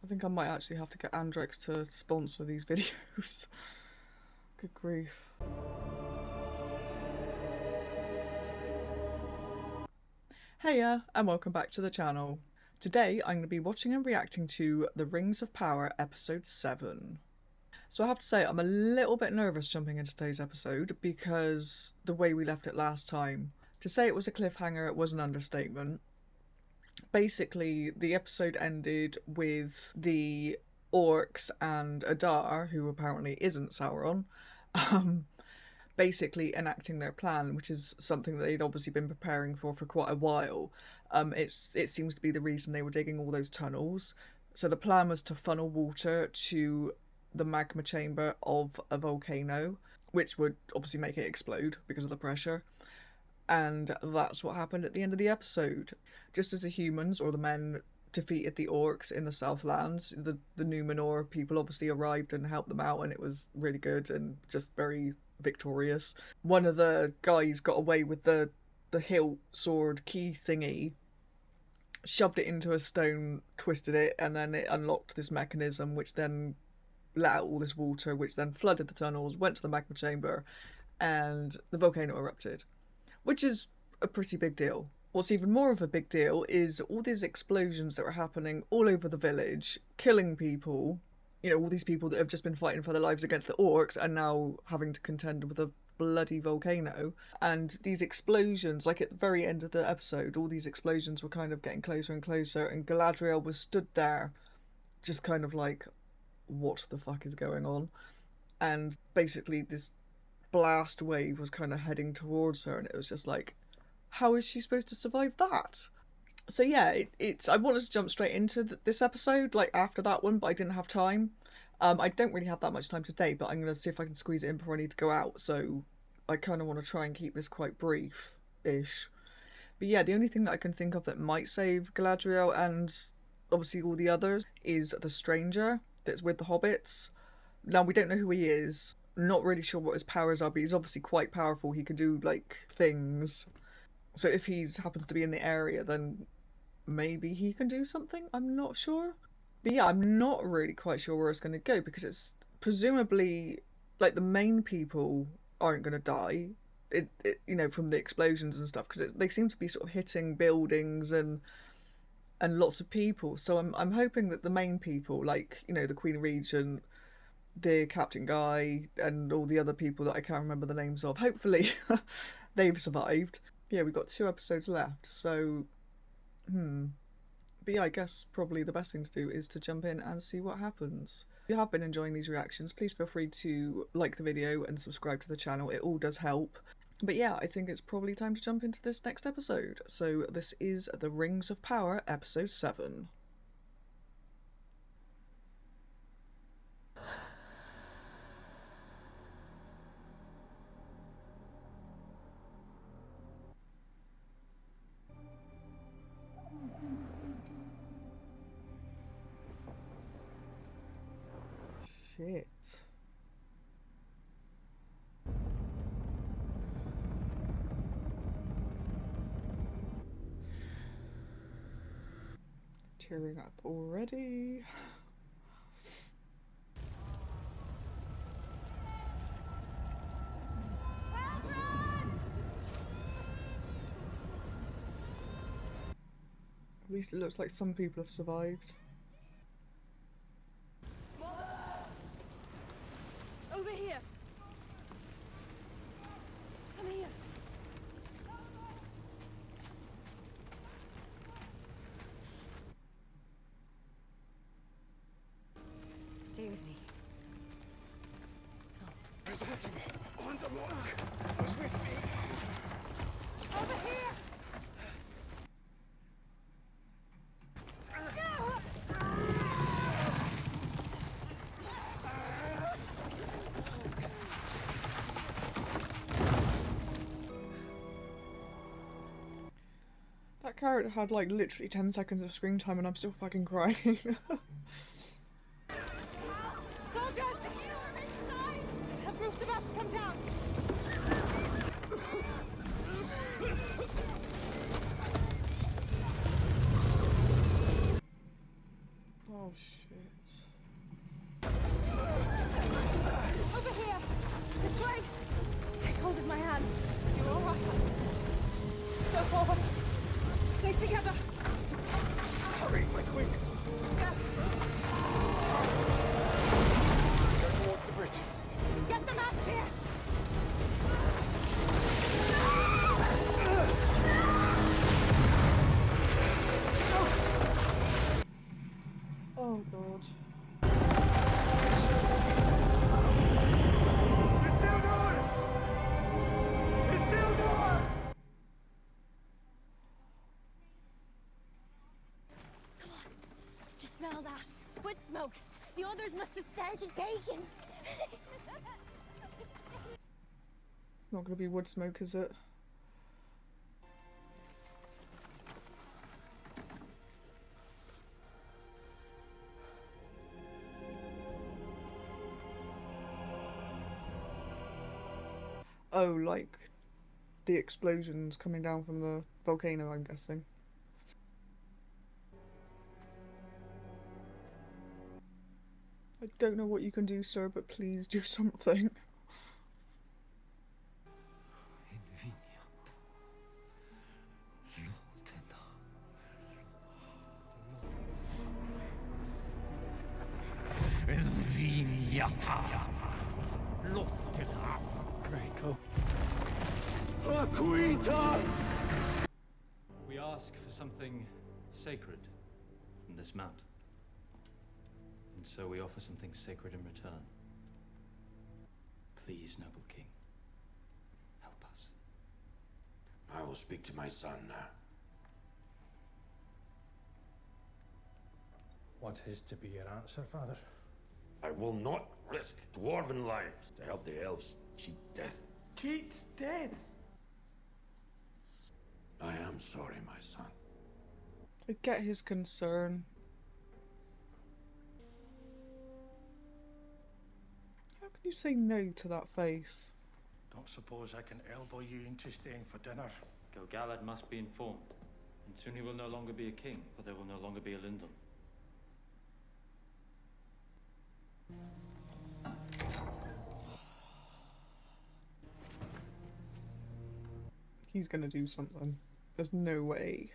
I think I might actually have to get Andrex to sponsor these videos. Good grief. Heya, and welcome back to the channel. Today I'm going to be watching and reacting to The Rings of Power episode 7. So I have to say I'm a little bit nervous jumping into today's episode because the way we left it last time. To say it was a cliffhanger, it was an understatement. Basically, the episode ended with the orcs and Adar, who apparently isn't Sauron, basically enacting their plan, which is something that they'd obviously been preparing for quite a while. It seems to be the reason they were digging all those tunnels. So the plan was to funnel water to the magma chamber of a volcano, which would obviously make it explode because of the pressure. And that's what happened at the end of the episode. Just as the humans, or the men, defeated the orcs in the Southlands, the Numenor people obviously arrived and helped them out, and it was really good and just very victorious. One of the guys got away with the hilt sword key thingy, shoved it into a stone, twisted it, and then it unlocked this mechanism which then let out all this water, which then flooded the tunnels, went to the magma chamber, and the volcano erupted. Which is a pretty big deal. What's even more of a big deal is all these explosions that were happening all over the village, killing people. You know, all these people that have just been fighting for their lives against the orcs and now having to contend with a bloody volcano. And these explosions, like at the very end of the episode, all these explosions were kind of getting closer and closer, and Galadriel was stood there just kind of like, what the fuck is going on? And basically this blast wave was kind of heading towards her, and it was just like, how is she supposed to survive that? So yeah, I wanted to jump straight into this episode like after that one, but I didn't have time. I don't really have that much time today, but I'm going to see if I can squeeze it in before I need to go out, so I kind of want to try and keep this quite brief-ish. But yeah, the only thing that I can think of that might save Galadriel and obviously all the others is the stranger that's with the hobbits. Now, we don't know who he is. Not really sure what his powers are, but he's obviously quite powerful. He can do like things. So if he happens to be in the area, then maybe he can do something. I'm not sure. But yeah, I'm not really quite sure where it's going to go, because it's presumably like the main people aren't going to die. You know, from the explosions and stuff, because they seem to be sort of hitting buildings and lots of people. So I'm hoping that the main people, like, you know, the Queen Regent, the captain guy, and all the other people that I can't remember the names of, hopefully they've survived. Yeah, we've got 2 episodes left, so but yeah, I guess probably the best thing to do is to jump in and see what happens. If you have been enjoying these reactions, please feel free to like the video and subscribe to the channel. It all does help. But yeah, I think it's probably time to jump into this next episode. So this is The Rings of Power episode 7. Shit. Tearing up already. At least it looks like some people have survived. Over here. Come here. Stay with me. Come. He's with me. On the rock. He's with me. Over here. That character had like literally 10 seconds of screen time and I'm still fucking crying. Soldiers! Inside! Have roof's about to come down! Oh Oh shit. Over here! This way! Take hold of my hand. You're all right. Go forward. Stay together. Hurry, my queen! Go. Go towards the bridge. Get them out of here! Oh god. It's still going! It's still going! Come on. Just smell that. Wood smoke. The others must have started baking. It's not going to be wood smoke, is it? Oh, like the explosions coming down from the volcano, I'm guessing. I don't know what you can do, sir, but please do something. We ask for something sacred from this mount. And so we offer something sacred in return. Please, noble king, help us. I will speak to my son now. What is to be your answer, Father? I will not risk dwarven lives to help the elves cheat death. Cheat death! I am sorry, my son. I get his concern. How can you say no to that faith? Don't suppose I can elbow you into staying for dinner. Gil-galad must be informed. And soon he will no longer be a king, but there will no longer be a Lindon. He's gonna do something. There's no way.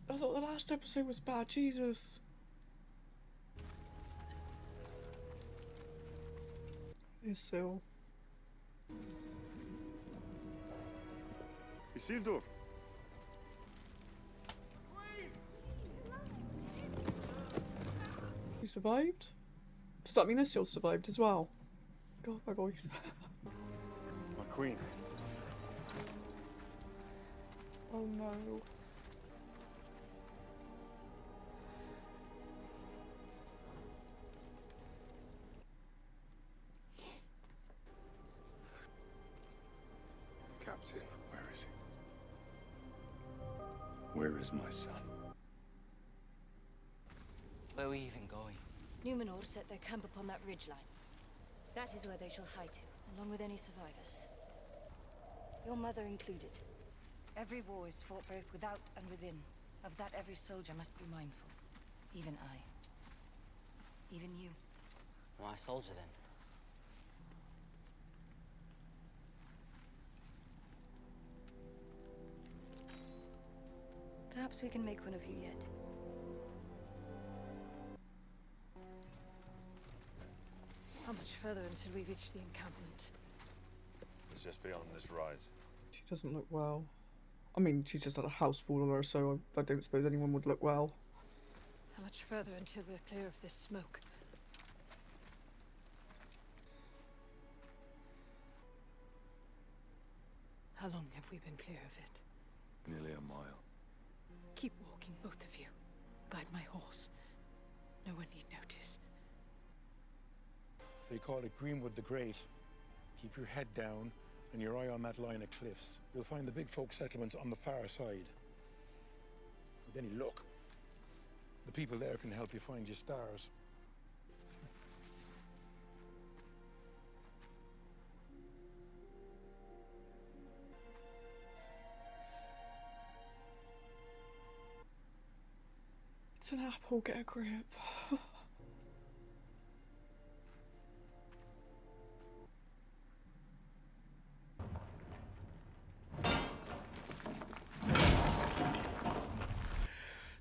I thought the last episode was bad, Jesus. Isil. Isildur! You survived? Does that mean Isil survived as well? God, my voice. My queen. Oh no. Captain, where is he? Where is my son? Where are we even going? Numenor set their camp upon that ridgeline. That is where they shall hide to, along with any survivors. Your mother included. Every war is fought both without and within. Of that every soldier must be mindful. Even I. Even you. Why a soldier then? Perhaps we can make one of you yet. How much further until we reach the encampment? It's just beyond this rise. She doesn't look well. I mean, she's just had a house fall on her, so I don't suppose anyone would look well. How much further until we're clear of this smoke? How long have we been clear of it? Nearly a mile. Keep walking, both of you. Guide my horse. No one need notice. They call it Greenwood the Great. Keep your head down and your eye on that line of cliffs. You'll find the big folk settlements on the far side. With any luck, the people there can help you find your stars. It's an apple, get a grip.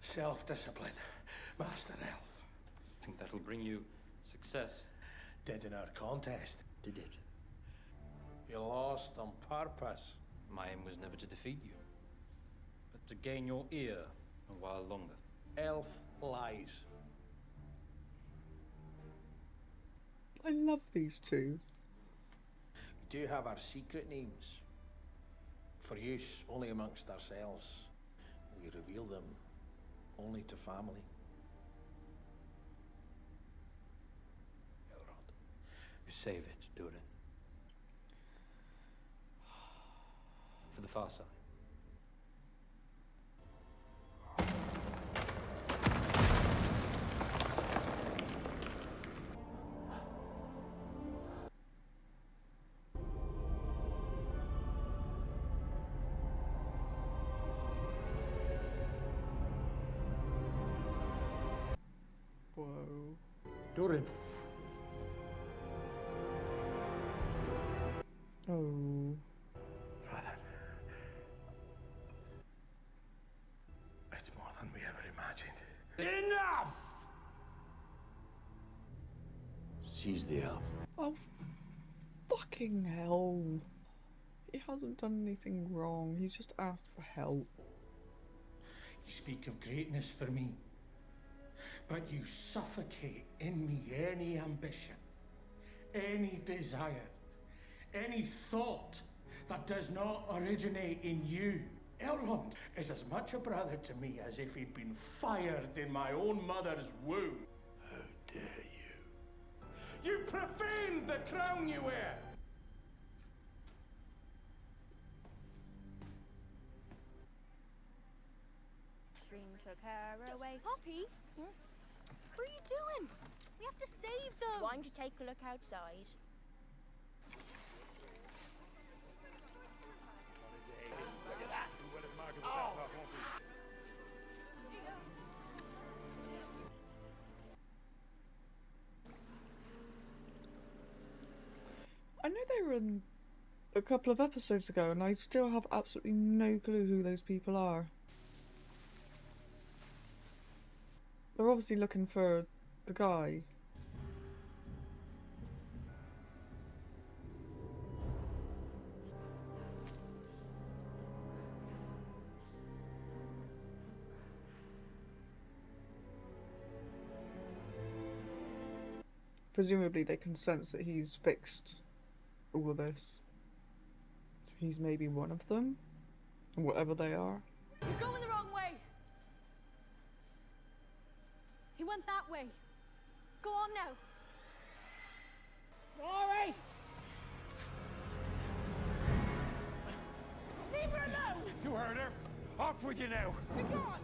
Self-discipline, Master Elf. Think that'll bring you success? Did in our contest. Did it? You lost on purpose. My aim was never to defeat you, but to gain your ear a while longer. Elf lies. I love these two. We do have our secret names. For use only amongst ourselves. We reveal them only to family. Elrond. You save it, Durin. For the far side. Whoa. Durin. Oh. Father, it's more than we ever imagined. Enough! Seize the elf. Oh, fucking hell. He hasn't done anything wrong. He's just asked for help. You speak of greatness for me, but you suffocate in me any ambition, any desire, any thought that does not originate in you. Elrond is as much a brother to me as if he'd been fired in my own mother's womb. How dare you? You profane the crown you wear! Stream took her away. Poppy? What are you doing? We have to save them. Why don't you take a look outside? I know they were in a couple of episodes ago, and I still have absolutely no clue who those people are. They're obviously looking for the guy. Presumably they can sense that he's fixed all of this. He's maybe one of them, whatever they are. You're going the wrong way. He went that way. Go on now. Rory! Leave her alone. You heard her. Off with you now. Be gone.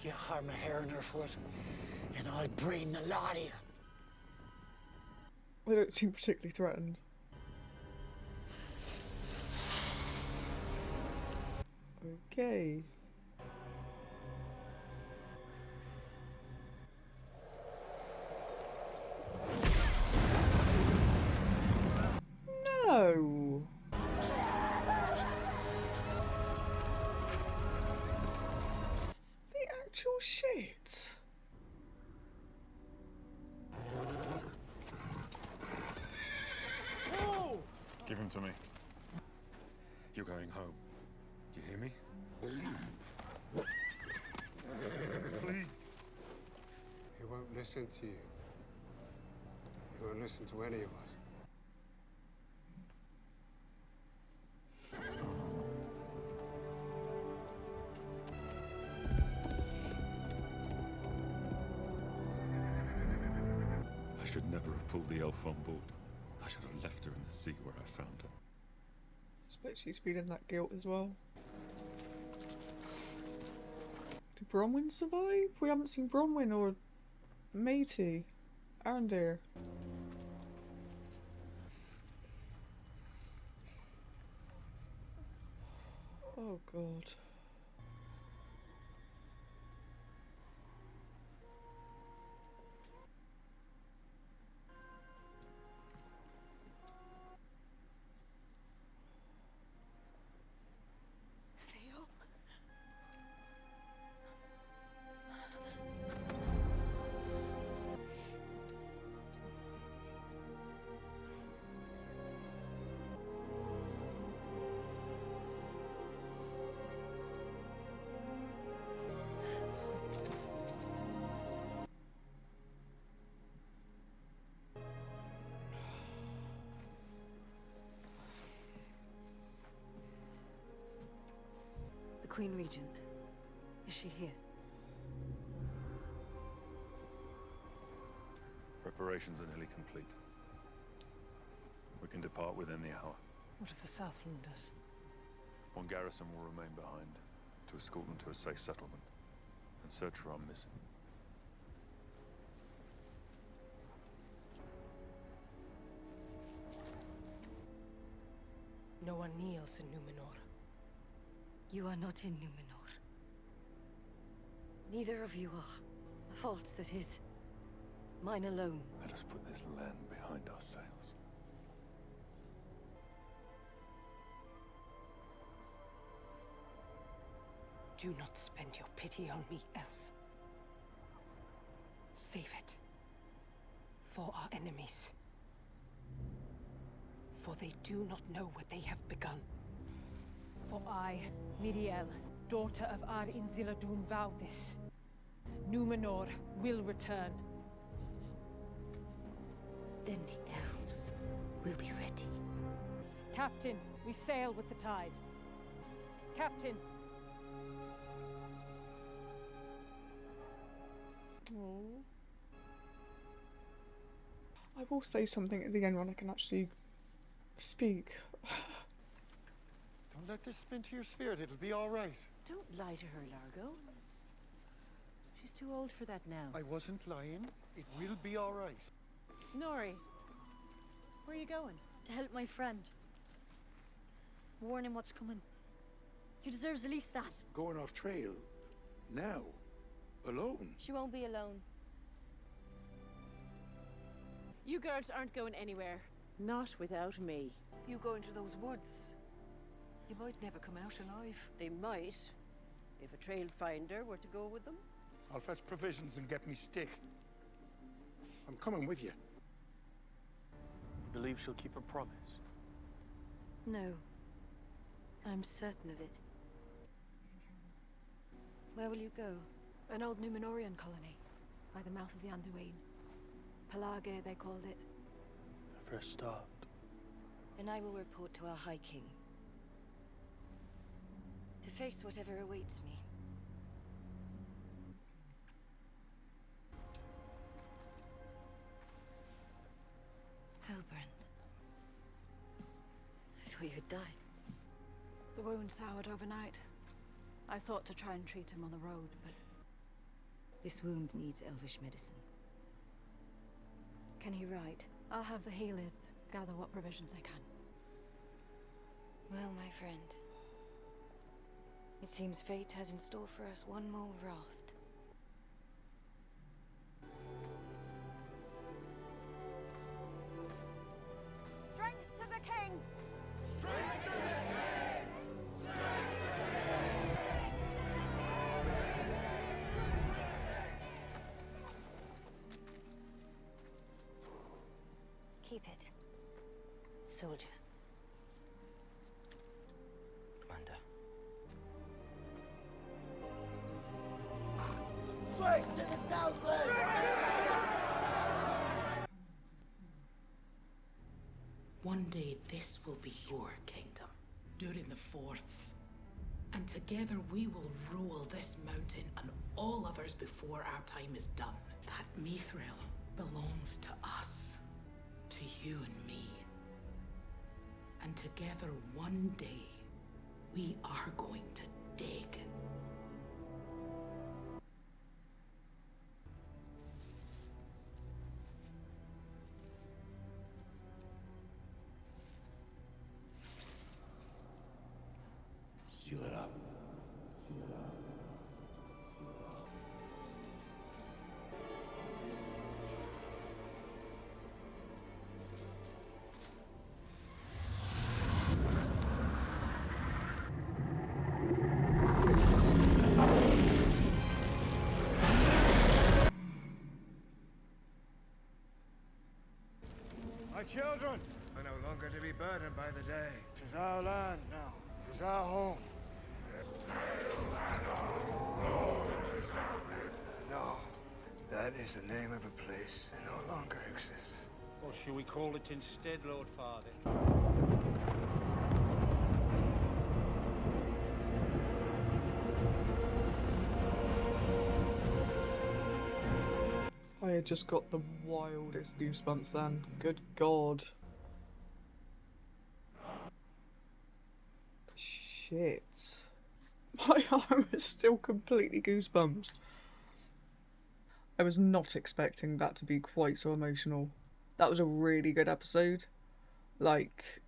You harm a hair on her foot, and I'll brain the lot of you. They don't seem particularly threatened. Okay. No. The actual shit. Give him to me. You're going home. Do you hear me? Please. He won't listen to you. He won't listen to any of us. should never have pulled the elf on board. I should have left her in the sea where I found her. I suppose she's feeling that guilt as well. Do Bronwyn survive? We haven't seen Bronwyn or Matey. Arendir. Oh god. Queen Regent. Is she here? Preparations are nearly complete. We can depart within the hour. What of the Southlanders? One garrison will remain behind to escort them to a safe settlement and search for our missing. No one kneels in Numenor. You are not in Numenor. Neither of you are. A fault that is mine alone. Let us put this land behind our sails. Do not spend your pity on me, elf. Save it for our enemies. For they do not know what they have begun. For I, Miriel, daughter of Ar Inziladun, vow this. Numenor will return. Then the elves will be ready. Captain, we sail with the tide. Captain! Aww. I will say something at the end when I can actually speak. Don't let this spin to your spirit. It'll be all right. Don't lie to her, Largo. She's too old for that now. I wasn't lying. It will be all right. Nori, where are you going? To help my friend. Warn him what's coming. He deserves at least that. Going off trail? Now? Alone? She won't be alone. You girls aren't going anywhere. Not without me. You go into those woods. You might never come out alive. They might, if a trail finder were to go with them. I'll fetch provisions and get me stick. I'm coming with you. You believe she'll keep her promise? No. I'm certain of it. Where will you go? An old Numenorian colony, by the mouth of the Anduin. Pelage, they called it. A fresh start. Then I will report to our High King. To face whatever awaits me. Halbrand. I thought you had died. The wound soured overnight. I thought to try and treat him on the road, but... This wound needs elvish medicine. Can he ride? I'll have the healers gather what provisions I can. Well, my friend. It seems fate has in store for us one more raft. Strength to the king! Strength to the king! Strength to the Keep it, soldier. Commander. Straight to the Southland! One day this will be your kingdom, during the Fourths. And together we will rule this mountain and all others before our time is done. That mithril belongs to us, to you and me. And together one day, we are going to dig. Seal it up. My children are no longer to be burdened by the day. 'Tis our land now. 'Tis our home. No, that is the name of a place that no longer exists. What shall we call it instead, Lord Father? I had just got the wildest goosebumps then. Good God. Shit. My arm is still completely goosebumped. I was not expecting that to be quite so emotional. That was a really good episode. Like,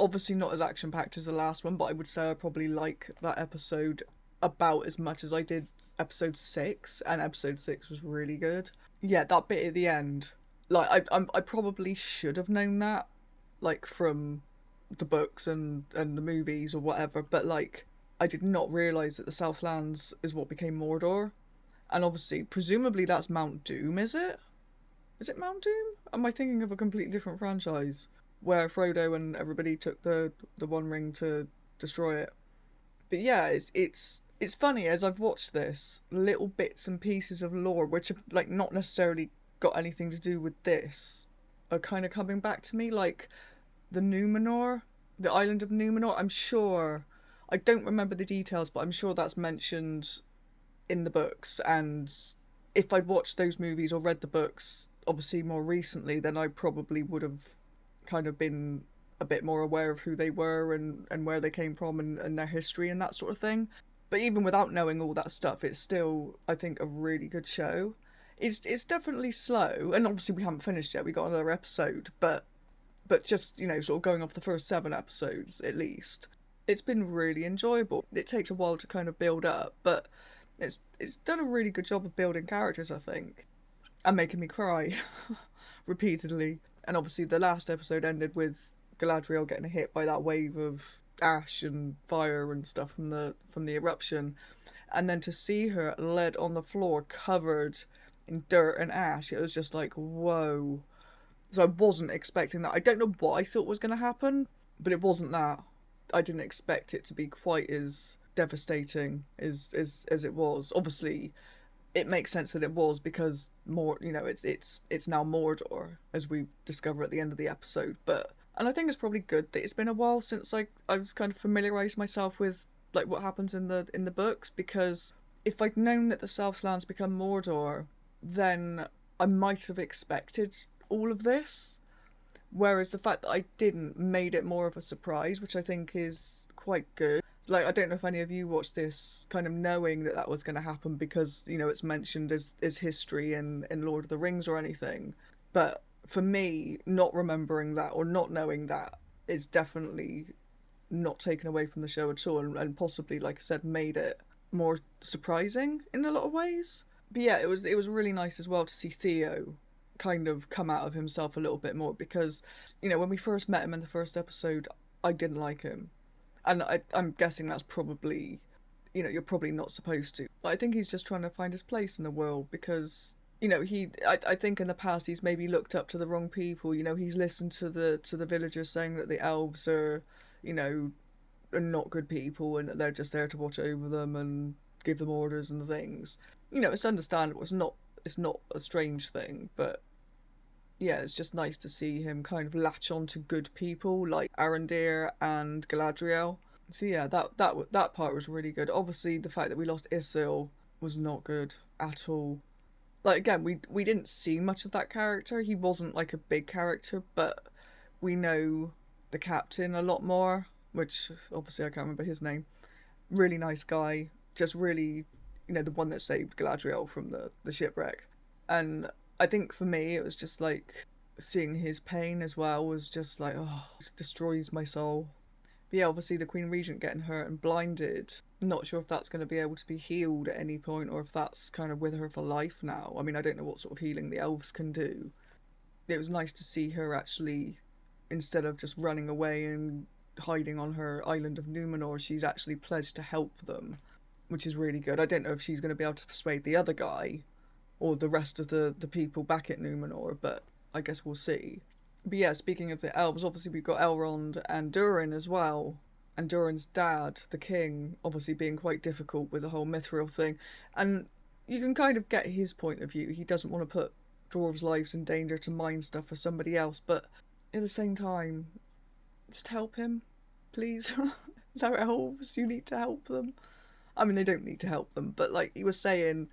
obviously not as action-packed as the last one, but I would say I probably like that episode about as much as I did episode 6, and episode 6 was really good. Yeah, that bit at the end, like, I probably should have known that, like, from the books and the movies or whatever, but, like, I did not realise that the Southlands is what became Mordor. And obviously, presumably that's Mount Doom, is it? Is it Mount Doom? Am I thinking of a completely different franchise? Where Frodo and everybody took the One Ring to destroy it. But yeah, it's funny, as I've watched this, little bits and pieces of lore, which have, like, not necessarily got anything to do with this, are kind of coming back to me, like the Numenor, the island of Numenor. I'm sure, I don't remember the details, but I'm sure that's mentioned in the books, and if I'd watched those movies or read the books, obviously more recently, then I probably would have kind of been a bit more aware of who they were and where they came from and their history and that sort of thing. But even without knowing all that stuff, it's still, I think, a really good show. It's definitely slow, and obviously we haven't finished yet, we got another episode, but just, you know, sort of going off the first 7 episodes at least, it's been really enjoyable. It takes a while to kind of build up, but it's done a really good job of building characters, I think, and making me cry repeatedly. And obviously the last episode ended with Galadriel getting hit by that wave of ash and fire and stuff from the eruption, and then to see her led on the floor covered in dirt and ash, it was just like, whoa. So I wasn't expecting that. I don't know what I thought was going to happen, but it wasn't that. I didn't expect it to be quite as devastating as it was. Obviously it makes sense that it was, because more, you know, it's now Mordor, as we discover at the end of the episode. But, and I think it's probably good that it's been a while since I was kind of familiarised myself with, like, what happens in the books, because if I'd known that the Southlands become Mordor, then I might have expected all of this, whereas the fact that I didn't made it more of a surprise, which I think is quite good. Like, I don't know if any of you watched this kind of knowing that that was going to happen, because, you know, it's mentioned as history in Lord of the Rings or anything, but for me, not remembering that or not knowing that is definitely not taken away from the show at all, and possibly, like I said, made it more surprising in a lot of ways. But yeah, it was really nice as well to see Theo kind of come out of himself a little bit more, because, you know, when we first met him in the first episode, I didn't like him, and I'm guessing that's probably, you know, you're probably not supposed to, but I think he's just trying to find his place in the world, because, you know, I think in the past he's maybe looked up to the wrong people. You know, he's listened to the villagers saying that the elves are, you know, are not good people, and that they're just there to watch over them and give them orders and things. You know, it's understandable. It's not a strange thing, but yeah, it's just nice to see him kind of latch on to good people like Arondir and Galadriel. So yeah, that part was really good. Obviously, the fact that we lost Isil was not good at all. Like, again, we didn't see much of that character. He wasn't like a big character, but we know the captain a lot more, which obviously I can't remember his name. Really nice guy, just really, the one that saved Galadriel from the shipwreck. And I think for me, it was just like seeing his pain as well was just like, oh, it destroys my soul. But yeah, obviously the Queen Regent getting hurt and blinded. Not sure if that's going to be able to be healed at any point or if that's kind of with her for life now. I mean, I don't know what sort of healing the elves can do. It was nice to see her actually, instead of just running away and hiding on her island of Numenor, she's actually pledged to help them, which is really good. I don't know if she's going to be able to persuade the other guy or the rest of the people back at Numenor, but I guess we'll see. But yeah, speaking of the elves, obviously we've got Elrond and Durin as well. And Durin's dad, the king, obviously being quite difficult with the whole Mithril thing. And you can kind of get his point of view. He doesn't want to put dwarves' lives in danger to mine stuff for somebody else, but at the same time, just help him, please. They're elves, you need to help them. I mean, they don't need to help them, but like he was saying,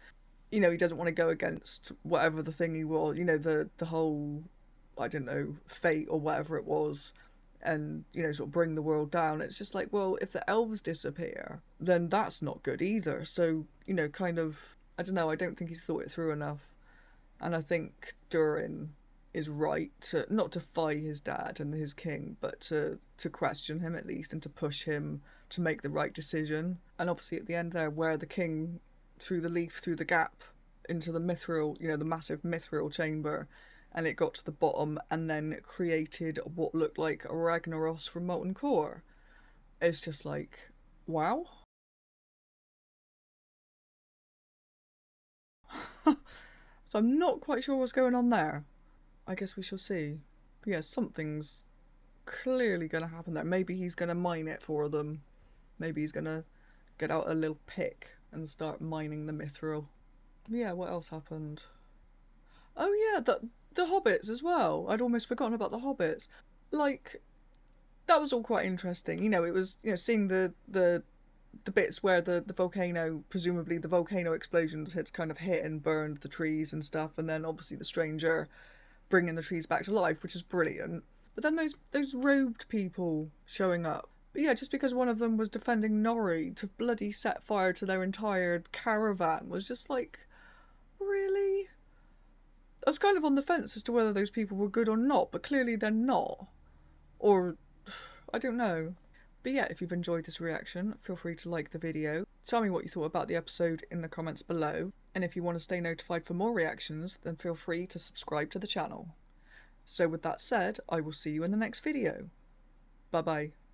he doesn't want to go against whatever the thing he was, the whole, I don't know, fate or whatever it was, and, sort of bring the world down. It's just like, well, if the elves disappear, then that's not good either. So, kind of, I don't know, I don't think he's thought it through enough. And I think Durin is right to not defy his dad and his king, but to question him at least and to push him to make the right decision. And obviously at the end there, where the king threw the leaf through the gap into the mithril, the massive mithril chamber, and it got to the bottom and then created what looked like a Ragnaros from Molten Core. It's just like, wow. So I'm not quite sure what's going on there. I guess we shall see. But yeah, something's clearly going to happen there. Maybe he's going to mine it for them. Maybe he's going to get out a little pick and start mining the mithril. Yeah, what else happened? Oh yeah, the hobbits as well. I'd almost forgotten about the hobbits. Like, that was all quite interesting. It was, seeing the bits where the volcano, presumably the volcano explosion had kind of hit and burned the trees and stuff, and then obviously the stranger bringing the trees back to life, which is brilliant. But then those robed people showing up. But yeah, just because one of them was defending Norrie, to bloody set fire to their entire caravan was just like, really? I was kind of on the fence as to whether those people were good or not, but clearly they're not. Or, I don't know. But yeah, if you've enjoyed this reaction, feel free to like the video. Tell me what you thought about the episode in the comments below. And if you want to stay notified for more reactions, then feel free to subscribe to the channel. So with that said, I will see you in the next video. Bye bye.